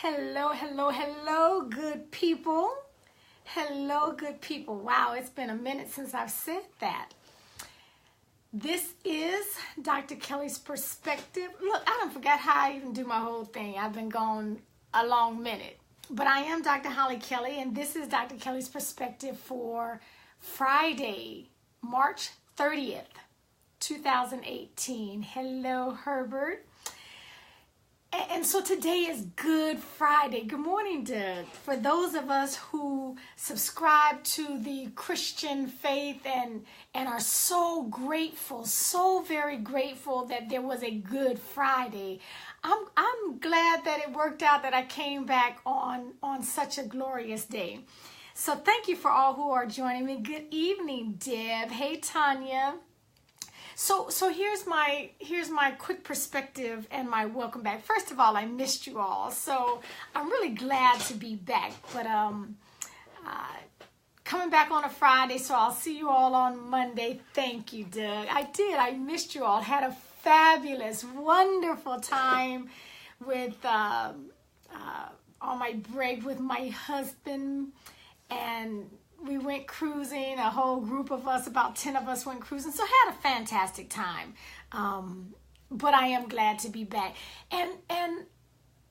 Hello, hello, hello, good people. Hello, good people. Wow, it's been a minute since I've said that. This is Dr. Kelly's Perspective. Look, I don't forget how I even do my whole thing. I've been gone a long minute. But I am Dr. Hollie Kelly, and this is Dr. Kelly's Perspective for Friday, March 30th, 2018. Hello, Herbert. And so today is Good Friday. Good morning, Doug. For those of us who subscribe to the Christian faith and are so grateful, so very grateful that there was a Good Friday, I'm glad that it worked out that I came back on such a glorious day. So thank you for all who are joining me. Good evening, Deb. Hey, Tanya. So here's my quick perspective and my welcome back. First of all, I missed you all, so I'm really glad to be back. But coming back on a Friday, so I'll see you all on Monday. Thank you, Doug. I did. I missed you all. Had a fabulous, wonderful time with on my break with my husband, and we went cruising. A whole group of us, about 10 of us, went cruising. So I had a fantastic time. But I am glad to be back. And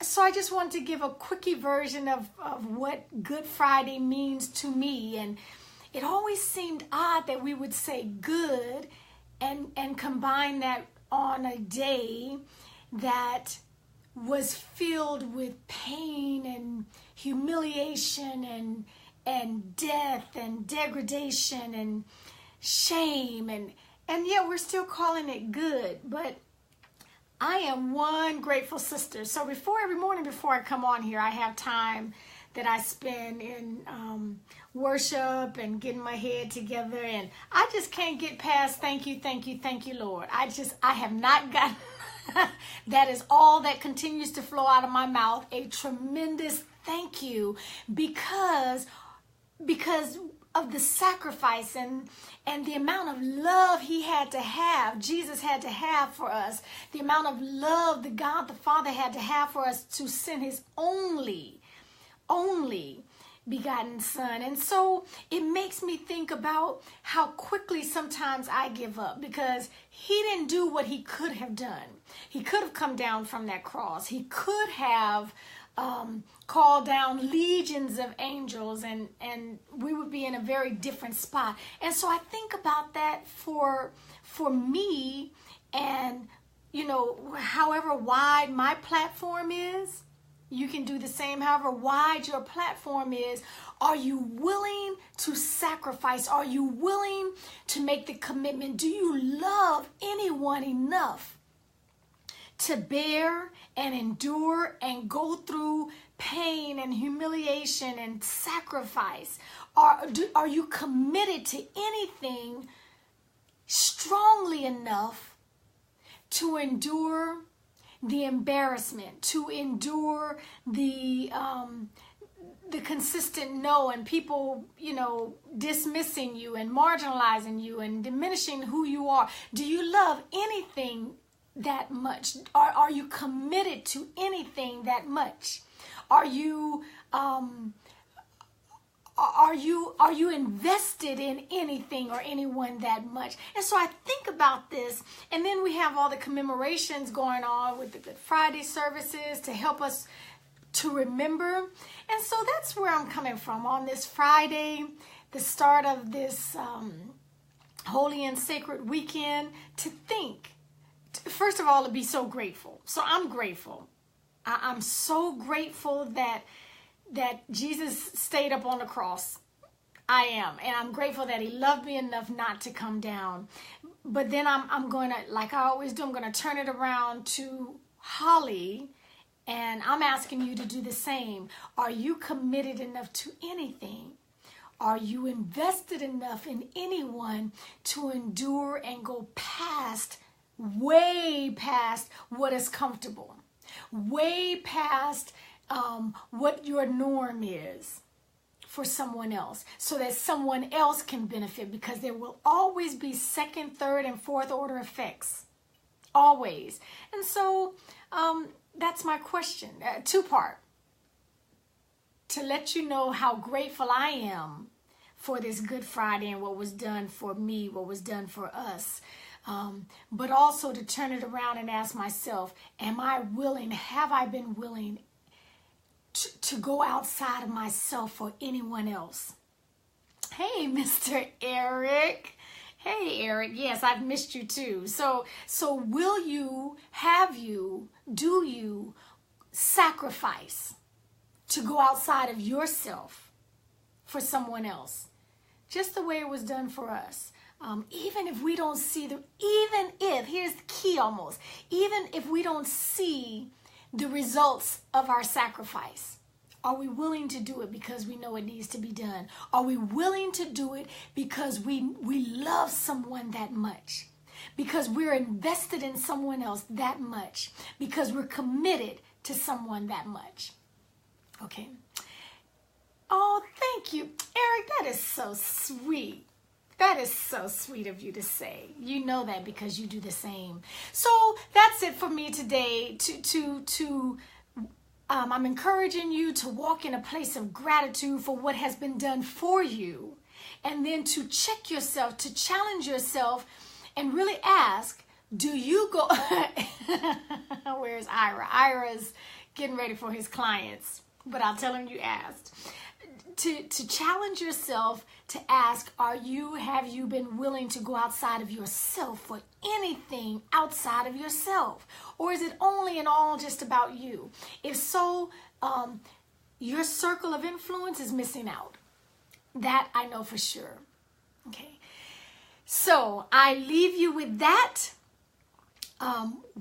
so I just wanted to give a quickie version of what Good Friday means to me. And it always seemed odd that we would say good and combine that on a day that was filled with pain and humiliation and death and degradation and shame, and yet we're still calling it good. But I am one grateful sister. So every morning before I come on here, I have time that I spend in worship and getting my head together, and I just can't get past thank you, Lord. I have not gotten that is all that continues to flow out of my mouth, a tremendous thank you, because of the sacrifice and the amount of love Jesus had to have for us, the amount of love that God the Father had to have for us to send his only begotten Son. And so it makes me think about how quickly sometimes I give up, because he didn't do what he could have done. He could have come down from that cross. He could have call down legions of angels, and we would be in a very different spot. And so I think about that for me, and however wide my platform is, you can do the same. However wide your platform is, are you willing to sacrifice? Are you willing to make the commitment? Do you love anyone enough to bear and endure and go through pain and humiliation and sacrifice? Are you committed to anything strongly enough to endure the embarrassment, to endure the consistent no, and people, dismissing you and marginalizing you and diminishing who you are? Do you love anything that much? Are you committed to anything that much? Are you invested in anything or anyone that much? And so I think about this, and then we have all the commemorations going on with the Good Friday services to help us to remember. And so that's where I'm coming from on this Friday, the start of this holy and sacred weekend, to think, first of all, to be so grateful. So I'm grateful. I'm so grateful that Jesus stayed up on the cross. I am. And I'm grateful that he loved me enough not to come down. But then I'm going to, like I always do, I'm going to turn it around to Holly, and I'm asking you to do the same. Are you committed enough to anything? Are you invested enough in anyone to endure and go way past what is comfortable, way past what your norm is for someone else, so that someone else can benefit? Because there will always be second, third, and fourth order effects. Always. And so that's my question. Two-part. to let you know how grateful I am for this Good Friday and what was done for me, what was done for us. But also to turn it around and ask myself, am I willing, have I been willing to go outside of myself for anyone else? Hey, Mr. Eric. Hey, Eric. Yes, I've missed you too. So will you, have you, do you sacrifice to go outside of yourself for someone else? Just the way it was done for us. Even if we don't see here's the key almost, even if we don't see the results of our sacrifice, are we willing to do it because we know it needs to be done? Are we willing to do it because we love someone that much? Because we're invested in someone else that much? Because we're committed to someone that much? Okay. Oh, thank you, Eric. That is so sweet. That is so sweet of you to say. You know that because you do the same. So that's it for me today. I'm encouraging you to walk in a place of gratitude for what has been done for you, and then to check yourself, to challenge yourself, and really ask, do you go? Where's Ira? Ira's getting ready for his clients, but I'll tell him you asked. To challenge yourself to ask, have you been willing to go outside of yourself for anything outside of yourself? Or is it only and all just about you? If so, your circle of influence is missing out. That I know for sure. Okay. So I leave you with that.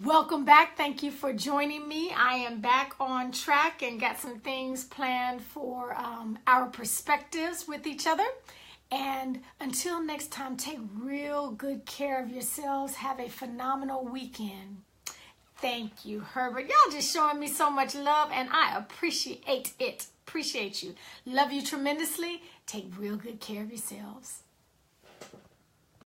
Welcome back. Thank you for joining me. I am back on track and got some things planned for our perspectives with each other. And until next time, take real good care of yourselves. Have a phenomenal weekend. Thank you, Herbert. Y'all just showing me so much love, and I appreciate it. Appreciate you. Love you tremendously. Take real good care of yourselves.